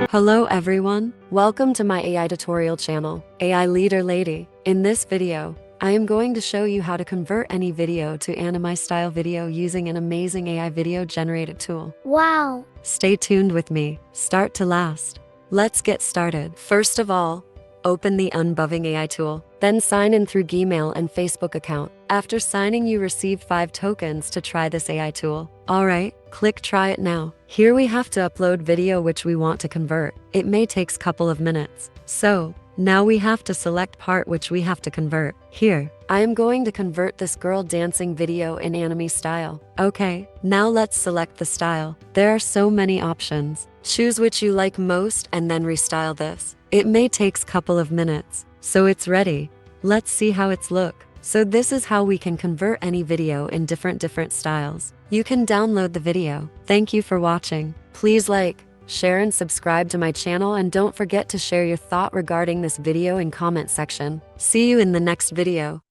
Hello everyone, welcome to my AI tutorial channel, AI Leader Lady. In this video, I am going to show you how to convert any video to anime style video using an amazing AI video generated tool. Wow! Stay tuned with me, start to last. Let's get started. First of all, open the Unboring AI tool, then sign in through Gmail and Facebook account. After signing, you receive 5 tokens to try this AI tool. Alright, click try it now. Here we have to upload video which we want to convert. It may takes couple of minutes. So, now we have to select part which we have to convert. Here, I am going to convert this girl dancing video in anime style. Okay, now let's select the style. There are so many options. Choose which you like most and then restyle this. It may takes couple of minutes. So it's ready. Let's see how it's look. So this is how we can convert any video in different styles. You can download the video. Thank you for watching. Please like, share and subscribe to my channel, and don't forget to share your thought regarding this video in comment section. See you in the next video.